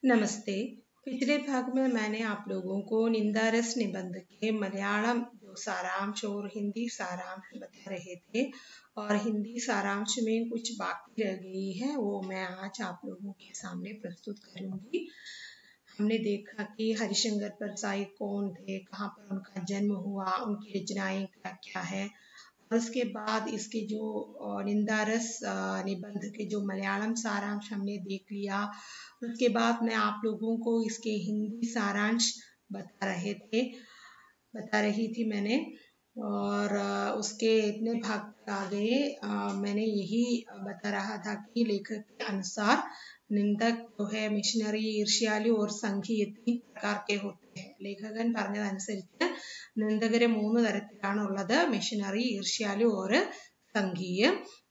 नमस्ते। पिछले भाग में मैंने आप लोगों को निंदारस निबंध के मलयालम जो सारांश और हिंदी सारांश बता रहे थे और हिंदी सारांश में कुछ बाकी रह गई है वो मैं आज आप लोगों के सामने प्रस्तुत करूंगी। हमने देखा कि हरिशंकर परसाई कौन थे, कहाँ पर उनका जन्म हुआ, उनकी रचनाएं क्या क्या है और उसके बाद इसके जो निंदारस निबंध के जो मलयालम सारांश हमने देख लिया। उसके बाद मैं आप लोगों को इसके हिंदी सारांश बता रही थी मैंने और उसके इतने भाग आ गए। मैंने यही बता रहा था कि लेखक के अनुसार നിന്ദക് जो है മിഷനറി, ഈർഷ്യാലു और സംഘി तीन प्रकार के होते हैं। ലേഖകൻ പറഞ്ഞതനുസരിച്ച് നിന്ദകരെ മൂന്ന് തരത്തിലാണ് ഉള്ളത്, മിഷനറി, ഈർഷ്യാലു और സംഘീയ।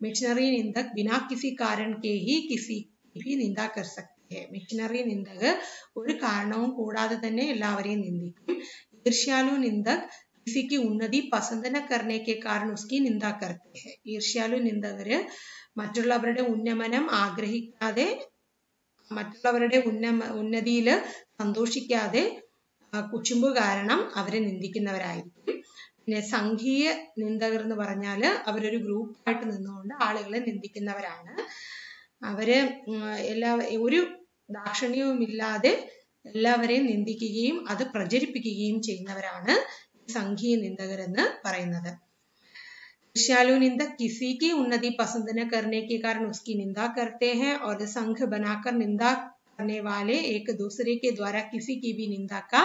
मिशनरी निंदक बिना किसी कारण के ही किसी की भी निंदा कर सकते हैं। मिशनरी निंदक ഒരു കാരണവും കൂടാതെ തന്നെ എല്ലാവരെയും നിന്ദിക്കും। ഈർഷ്യാലു निंदक किसी की उन्नति पसंद न करने के कारण उसकी निंदा करते हैं। ഈർഷ്യാലു നിന്ദകര് മറ്റുള്ളവരുടെ ഉന്നമനം ആഗ്രഹിക്കാതെ, മറ്റുള്ളവരുടെ ഉന്നതിയിൽ സന്തോഷിക്കാതെ കുശുമ്പ് കാരണം അവരെ നിന്ദിക്കുന്നവരായിരിക്കും। പിന്നെ സംഘീയ നിന്ദകർ എന്ന് പറഞ്ഞാൽ അവരൊരു ഗ്രൂപ്പായിട്ട് നിന്നുകൊണ്ട് ആളുകളെ നിന്ദിക്കുന്നവരാണ്. അവര് ഒരു ദാക്ഷിണ്യവും ഇല്ലാതെ എല്ലാവരെയും നിന്ദിക്കുകയും അത് പ്രചരിപ്പിക്കുകയും ചെയ്യുന്നവരാണ് സംഘീയ നിന്ദകർ എന്ന് പറയുന്നത്। ईर्ष्यालु निंदक किसी की उन्नति पसंद न करने के कारण उसकी निंदा करते हैं और संघ बनाकर निंदा करने वाले एक दूसरे के द्वारा किसी की भी निंदा का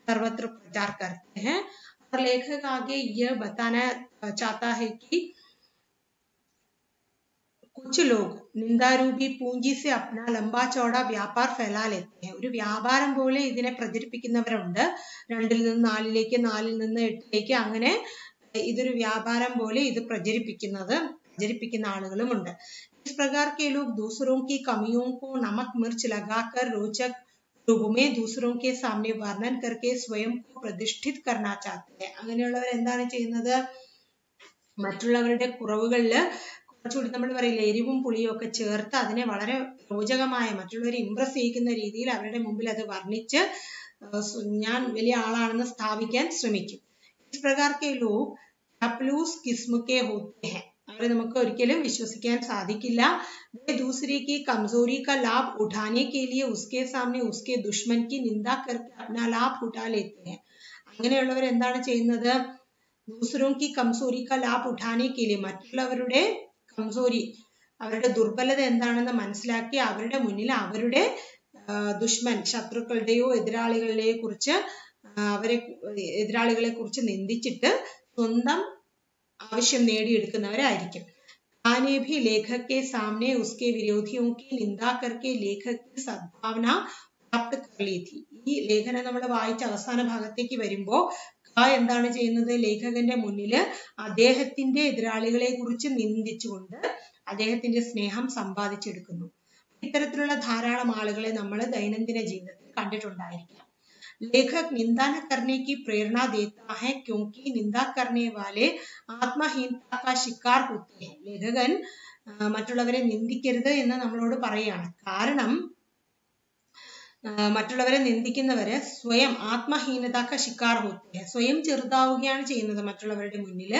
सर्वत्र प्रचार करते हैं। और लेखक आगे यह बताना चाहता है कि कुछ लोग നിന്ദാരൂപി പൂഞ്ചി से अपना लंबा चौड़ा व्यापार फैला लेते हैं। ഒരു വ്യാപാരം പോലെ ഇതിനെ പ്രചരിപ്പിക്കുന്നവരുണ്ട്। 2 നിന്ന് 4ലേക്ക്, 4 നിന്ന് 8ലേക്ക്, അങ്ങനെ ഇതൊരു വ്യാപാരം പോലെ ഇത് പ്രചരിപ്പിക്കുന്ന ആളുകളുമുണ്ട്। इस प्रकार के लोग दूसरों की कमियों को नमक मिर्च लगाकर रोचक रूप में दूसरों के सामने वर्णन करके स्वयं को प्रतिष्ठित करना चाहते हैं। അങ്ങനെയുള്ളവർ എന്താണ് ചെയ്യുന്നത്? മറ്റുള്ളവരുടെ കുറവുകളിൽ കുറച്ചുകൂടി നമ്മൾ പറയില്ലേ, എരിവും പുളിയും ഒക്കെ ചേർത്ത് അതിനെ വളരെ രോചകമായ മറ്റുള്ളവരെ ഇംപ്രസ് ചെയ്യിക്കുന്ന രീതിയിൽ അവരുടെ മുമ്പിൽ അത് വർണ്ണിച്ച് ഞാൻ വലിയ ആളാണെന്ന് സ്ഥാപിക്കാൻ ശ്രമിക്കും। इस प्रकार के लोग चापलूस किस्म के होते हैं। അവരെ നമുക്ക് ഒരിക്കലും വിശ്വസിക്കാൻ സാധിക്കില്ല। वे दूसरे की कमजोरी का लाभ उठाने के लिए उसके सामने उसके दुश्मन की निंदा करके अपना लाभ उठा लेते हैं। അങ്ങനെയുള്ളവർ എന്താണ് ചെയ്യുന്നത്? दूसरों की कमजोरी का लाभ उठाने के लिए മറ്റുള്ളവരുടെ കംസോരി, അവരുടെ ദുർബലത എന്താണെന്ന് മനസ്സിലാക്കി അവരുടെ മുന്നിൽ അവരുടെ ദുഷ്മൻ, ശത്രുക്കളുടെയോ എതിരാളികളെയോ കുറിച്ച് എതിരാളികളെ കുറിച്ച് നിന്ദിച്ചിട്ട് സ്വന്തം ആവശ്യം നേടിയെടുക്കുന്നവരായിരിക്കും। खाने भी लेखक के सामने उसके विरोधियों की निंदा करके लेखक की सद्भावना प्राप्त कर ली थी। ഈ ലേഖനം നമ്മൾ വായിച്ച അവസാന ഭാഗത്തേക്ക് വരുമ്പോൾ എന്താണ് ചെയ്യുന്നത്? ലേഖകന്റെ മുന്നിൽ അദ്ദേഹത്തിന്റെ എതിരാളികളെ കുറിച്ച് നിന്ദിച്ചുകൊണ്ട് അദ്ദേഹത്തിന്റെ സ്നേഹം സമ്പാദിച്ചെടുക്കുന്നു। ഇത്തരത്തിലുള്ള ധാരാളം ആളുകളെ നമ്മൾ ദൈനംദിന ജീവിതത്തിൽ കണ്ടിട്ടുണ്ടായിരിക്കാം। लेखक निंदा न करने की प्रेरणा देता है क्योंकि निंदा करने वाले आत्महीनता का शिकार होते हैं। ലേഖകൻ മറ്റുള്ളവരെ നിന്ദിക്കരുത് എന്ന് നമ്മളോട് പറയാണ്. കാരണം മറ്റുള്ളവരെ നിന്ദിക്കുന്നവര് സ്വയം ആത്മഹീനത का शिकार होते हैं, സ്വയം ചെറുതാവുകയാണ് ചെയ്യുന്നത് മറ്റുള്ളവരുടെ മുന്നിൽ।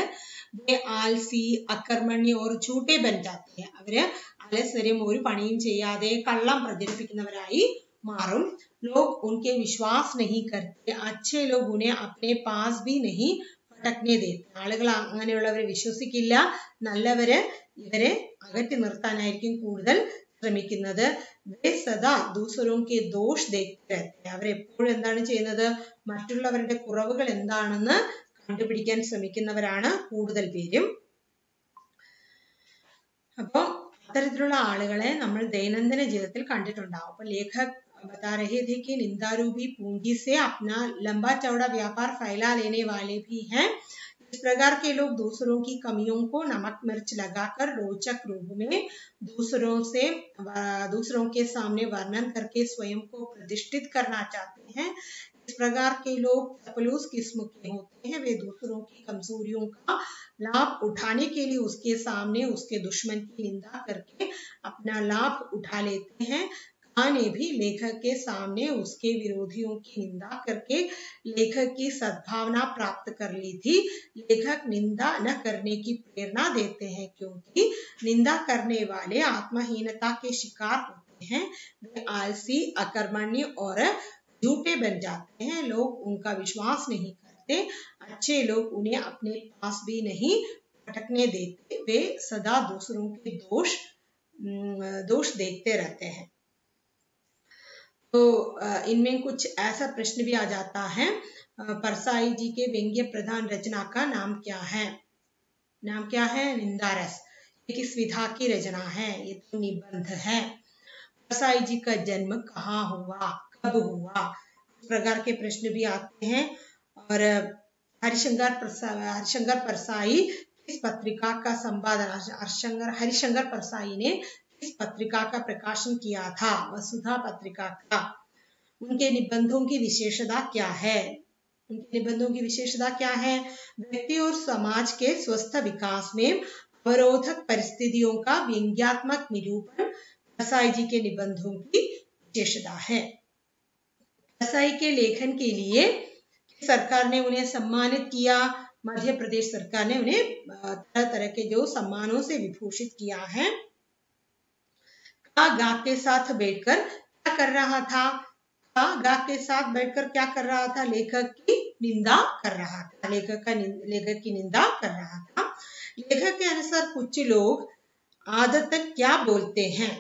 वे आलसी, अकर्मण्य और झूठे बन जाते हैं। അവര് അലസരും ഒരു പണിയും ചെയ്യാതെ കള്ളം പ്രചരിപ്പിക്കുന്നവരായി मारूम। लोग उनके विश्वास नहीं करते, अच्छे लोग उन्हें अपने पास भी नहीं पटकने देते। ആളുകൾ അങ്ങനെയുള്ളവരെ വിശ്വസിക്കില്ല, നല്ലവര് ഇവരെ അകറ്റി നിർത്താനായിരിക്കും കൂടുതൽ ശ്രമിക്കുന്നത്। वे सदा दूसरों के दोष देखते रहते हैं। അവരെപ്പോഴും എന്താണ് ചെയ്യുന്നത്? മറ്റുള്ളവരുടെ കുറവുകൾ എന്താണെന്ന് കണ്ടുപിടിക്കാൻ ശ്രമിക്കുന്നവരാണ് കൂടുതൽ പേരും। അപ്പോൾ അത്തരത്തിലുള്ള ആളുകളെ നമ്മൾ ദൈനംദിന ജീവിതത്തിൽ കണ്ടിട്ടുണ്ടാവും। അപ്പോൾ ലേഖക് बता रहे थे कि निंदारूपी पूंजी से अपना लंबा चौड़ा व्यापार फैला लेने वाले भी हैं। इस प्रकार के लोग दूसरों की कमियों को नमक मिर्च लगाकर रोचक रूप में दूसरों के सामने वर्णन करके स्वयं को प्रतिष्ठित करना चाहते हैं। इस प्रकार के लोग चापलूस किस्म के होते हैं। वे दूसरों की कमजोरियों का लाभ उठाने के लिए उसके सामने उसके दुश्मन की निंदा करके अपना लाभ उठा लेते हैं। का ने भी लेखक के सामने उसके विरोधियों की निंदा करके लेखक की सद्भावना प्राप्त कर ली थी। लेखक निंदा न करने की प्रेरणा देते हैं, क्योंकि निंदा करने वाले आत्महीनता के शिकार होते हैं। वे आलसी, अकर्मण्य और झूठे बन जाते हैं। लोग उनका विश्वास नहीं करते। अच्छे लोग उन्हें अपने पास भी नहीं भटकने देते। वे सदा दूसरों के दोष देखते रहते हैं। तो इनमें कुछ ऐसा प्रश्न भी आ जाता है, परसाई जी के व्यंग्य प्रधान रचना का नाम क्या है? नाम क्या है? निंदारस। ये किस विधा की रचना है? ये तो निबंध है। परसाई जी का जन्म कहाँ हुआ, कब हुआ, इस प्रकार के प्रश्न भी आते हैं। और हरिशंकर परसाई किस पत्रिका का संपादन, हरिशंकर परसाई ने किस पत्रिका का प्रकाशन किया था? वसुधा पत्रिका का। उनके निबंधों की विशेषता क्या है? उनके निबंधों की विशेषता क्या है? व्यक्ति और समाज के स्वस्थ विकास में अवरोधक परिस्थितियों का व्यंग्यात्मक निरूपण परसाई जी के निबंधों की विशेषता है। परसाई के लेखन के लिए सरकार ने उन्हें सम्मानित किया। मध्य प्रदेश सरकार ने उन्हें तरह तरह के जो सम्मानों से विभूषित किया है। गा के साथ बैठकर क्या कर रहा था? गा के साथ बैठकर क्या कर रहा था? लेखक की निंदा कर रहा था। लेखक की निंदा कर रहा था। लेखक के अनुसार कुछ लोग आदतन क्या बोलते हैं?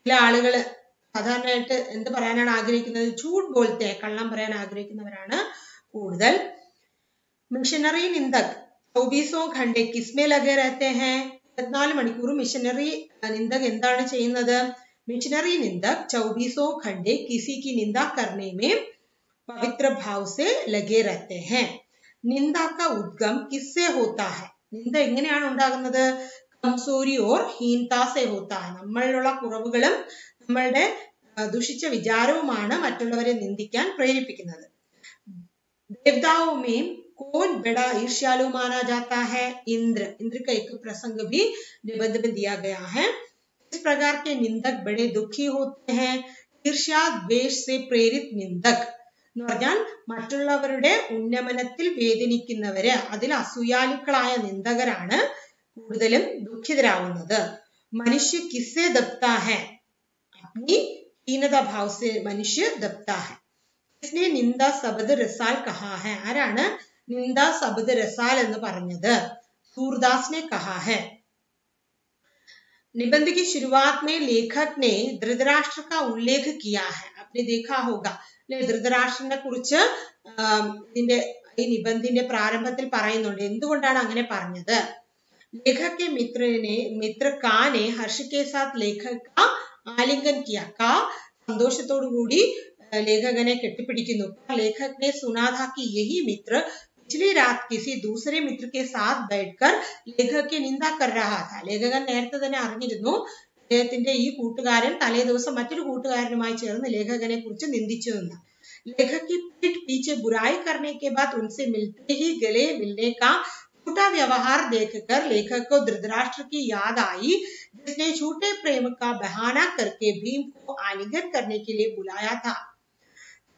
ചില ആളുകൾ സാധാരണയായിട്ട് എന്ത് പറയാനാണ് ആഗ്രഹിക്കുന്നത്? झूठ बोलते हैं, കള്ളം പറയാൻ ആഗ്രഹിക്കുന്നവരാണ് കൂടുതൽ. മിഷനറി നിന്ദക് 24 घंटे किसमें लगे रहते हैं? 24 മണിക്കൂർ മിഷനറി നിന്ദക് എന്താണ് ചെയ്യുന്നത്? मिशनरी निंदक 24 घंटे किसी की निंदा करने में पवित्र भाव से लगे रहते हैं। निंदा का उद्गम किससे होता है? निंदा എങ്ങനെയാണ് ഉണ്ടാകുന്നത്? കംസോരി और हीनता से होता है. നമ്മളിലുള്ള കുറവുകളും നമ്മളുടെ ദുഷിച്ച വിചാരവുമാണ് മറ്റുള്ളവരെ നിന്ദിക്കാൻ പ്രേരിപ്പിക്കുന്നത്. देवताओं में कौन बड़ा ईर्ष्यालु माना जाता है? इंद्र. इंद्र का एक प्रसंग भी निबंध में दिया गया है. इस प्रकार के निंदक बड़े दुखी होते हैं. ईर्ष्या द्वेष से प्रेरित निंदक എന്ന് പറഞ്ഞാൽ മറ്റുള്ളവരുടെ ഉന്നമനത്തിൽ വേദനിക്കുന്നവര്, അതിൽ അസൂയാലുക്കളായ നിന്ദകരാണ് കൂടുതലും ദുഃഖിതരാവുന്നത്. മനുഷ്യ കിസ്സെ ദബ്താ ഹെ? അപ്നി ഹീനത ഭാവ് സെ മനുഷ്യ ദബ്താ ഹെ. इसने निंदा शब्द रसाल कहा है? ആരാണ് निंदा शब्द रसाल എന്ന് പറഞ്ഞത്? सूरदास ने कहा है. निबंध की शुरुआत में लेखक ने धृतराष्ट्र का उल्लेख किया है. आपने देखा होगा ധൃതരാഷ്ട്രനെ കുറിച്ച് ഇതിന്റെ ഈ നിബന്ധിന്റെ പ്രാരംഭത്തിൽ പറയുന്നുണ്ട്. എന്തുകൊണ്ടാണ് അങ്ങനെ പറഞ്ഞത്? लेखक के मित्र का ने हर्ष के साथ लेखक का आलिंगन किया. का സന്തോഷത്തോടു കൂടി लेखकने കെട്ടിപ്പിടിക്കുന്നു. लेखक ने सुना था कि यही मित्र पिछली रात किसी दूसरे मित्र के साथ बैठकर लेखक की निंदा कर रहा था. लेखकൻ നേരത്തെ തന്നെ അറിഞ്ഞിരുന്നു അദ്ദേഹത്തിന്റെ ഈ കൂട്ടുകാരൻ തലേ ദിവസം മറ്റൊരു കൂട്ടുകാരനുമായി ചേർന്ന് लेखकനെ കുറിച്ച് നിന്ദിച്ചു എന്ന്. लेखक की पीठ पीछे बुराई करने के बाद उनसे मिलते ही गले मिलने का झूठा व्यवहार देखकर लेखक को धृतराष्ट्र की याद आई, जिसने झूठे प्रेम का बहाना करके भीम को आलिंगन करने के लिए बुलाया था.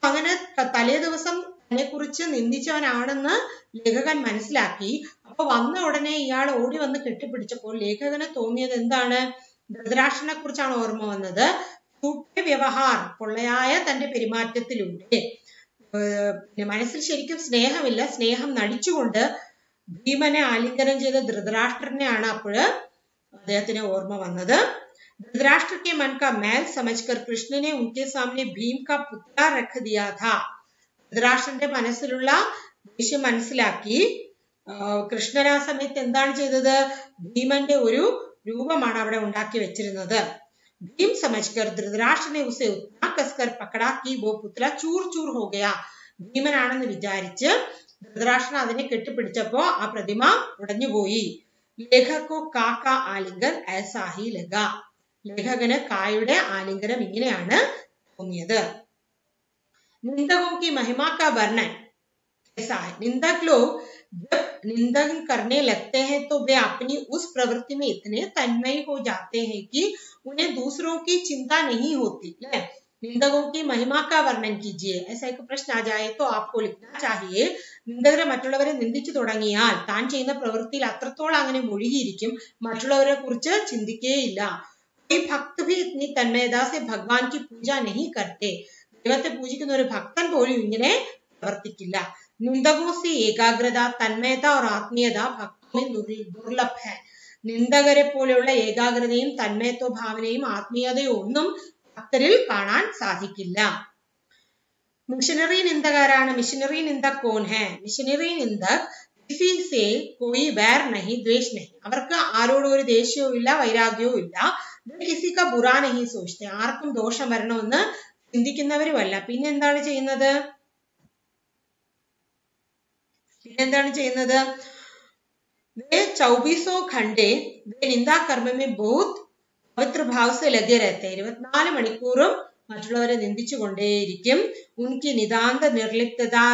അങ്ങനെ തലേ ദിവസം തന്നെ കുറിച്ച് നിന്ദിച്ചവനാണെന്ന് ലേഖകൻ മനസ്സിലാക്കി. അപ്പൊ വന്ന ഉടനെ ഇയാൾ ഓടി വന്ന് കെട്ടിപ്പിടിച്ചപ്പോൾ ലേഖകന് തോന്നിയത് എന്താണ്? ധൃതരാഷ്ട്രനെ കുറിച്ചാണ് ഓർമ്മ വന്നത്. വ്യവഹാർ, പൊള്ളയായ തന്റെ പെരുമാറ്റത്തിലൂടെ മനസ്സിൽ ശരിക്കും സ്നേഹമില്ല, സ്നേഹം നടിച്ചുകൊണ്ട് ഭീമനെ ആലിംഗനം ചെയ്ത ധൃതരാഷ്ട്രനെയാണ് അപ്പോൾ അദ്ദേഹത്തിന് ഓർമ്മ വന്നത്. धृतराष्ट्र के मन का मैल समझकर कृष्ण ने उनके सामने भीम का पुतला रख दिया था. ധൃതരാഷ്ട്രന്റെ മനസ്സിലുള്ള ദേഷ്യം മനസ്സിലാക്കി കൃഷ്ണൻ ആ സമയത്ത് എന്താണ് ചെയ്തത്? ഭീമന്റെ ഒരു രൂപമാണ് അവിടെ ഉണ്ടാക്കി വെച്ചിരുന്നത്. भीम समझकर धृतराष्ट्र ने उसे उतना कसकर पकड़ा कि वो पुतला चूर चूर हो गया. ഭീമനാണെന്ന് വിചാരിച്ച് ധൃതരാഷ്ട്രൻ അതിനെ കെട്ടിപ്പിടിച്ചപ്പോ ആ പ്രതിമ ഉടഞ്ഞുപോയി. ലേഖകോ കാക്ക ആലിംഗൻ ऐसा ही लगा. ലേഖകന് കായുടെ ആലിംഗനം ഇങ്ങനെയാണ് തോന്നിയത്. നിന്ദകോ की महिमा का वर्णन ऐसा है। निंदक लोग जब निंदन करने लगते हैं तो वे अपनी उस प्रवृत्ति में इतने तन्मय हो जाते हैं कि उन्हें दूसरों की चिंता नहीं होती। निंदकों की महिमा का वर्णन कीजिए। ऐसा एक प्रश्न आ जाए तो आपको लिखना चाहिए, നിന്ദകരെ മറ്റുള്ളവരെ നിന്ദിച്ചു തുടങ്ങിയാൽ താൻ ചെയ്യുന്ന പ്രവൃത്തിയിൽ അത്രത്തോളം അങ്ങനെ മുഴുകിയിരിക്കും, മറ്റുള്ളവരെ കുറിച്ച് ചിന്തിക്കേയില്ല. कोई भक्त भी इतनी तन्मयता से भगवान की पूजा नहीं करते. ദൈവത്തെ പൂജിക്കുന്ന ഒരു ഭക്തൻ പോലും ഇങ്ങനെ പ്രവർത്തിക്കില്ല. निंदकों से एकाग्रता, तन्मयता और आत्मीयता भक्तों में दुर्लभ है. നിന്ദകരെ പോലെയുള്ള ഏകാഗ്രതയും തന്മയത്വ ഭാവനയും ആത്മീയതയും ഒന്നും ഭക്തരിൽ കാണാൻ സാധിക്കില്ല. मिशनरी निंदकाराണ്. मिशनरी निंदक कौन है? मिशनरी निंदक किसी से कोई वैर नहीं, द्वेष नहीं. അവർക്ക് ആരോടും ഒരു ദേഷ്യവും ഇല്ല, വൈരാഗ്യവും ഇല്ല. किसी का बुरा नहीं सोचते. ആർക്കും ദോഷം വരണമെന്ന് ചിന്തിക്കുന്നവരുമല്ല. പിന്നെന്താണ് ചെയ്യുന്നത്? वे 24 घंटे वे निंदा कर्म में बहुत पवित्र भाव से लगे रहते हैं. 24 മണിക്കൂറും മറ്റുള്ളവരെ നിന്ദിച്ചു കൊണ്ടേയിരിക്കും. उनकी नितांत निर्लिप्तता,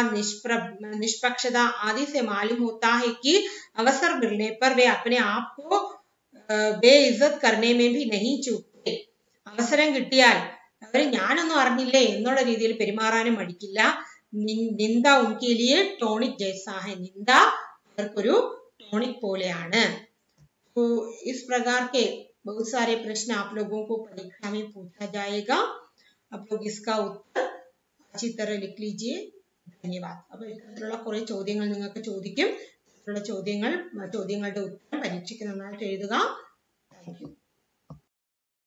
निष्पक्षता आदि से मालूम होता है कि अवसर मिलने पर वे अपने आप को बेइज्जत करने में भी नहीं चूकते. അവസരം കിട്ടിയാൽ അവർ ഞാനൊന്നും അറിഞ്ഞില്ലേ എന്നുള്ള രീതിയിൽ പെരുമാറാനും മടിക്കില്ല. निंदा उनके लिए टॉनिक जैसा है. निंदा अവർക്കൊരു टॉनिक പോലെയാണ്. तो इस प्रकार के बहुत सारे प्रश्न आप लोगों को परीक्षा में पूछा जाएगा. आप लोग इसका उत्तर अच्छी तरह लिख लीजिए. धन्यवाद. അപ്പോൾ ഇത്തരത്തിലുള്ള കുറേ ചോദ്യങ്ങൾ നിങ്ങൾക്ക് ചോദിക്കും. ചോദ്യങ്ങളുടെ ഉത്തരം പരീക്ഷയ്ക്ക് നന്നായിട്ട് എഴുതുക. Thank you.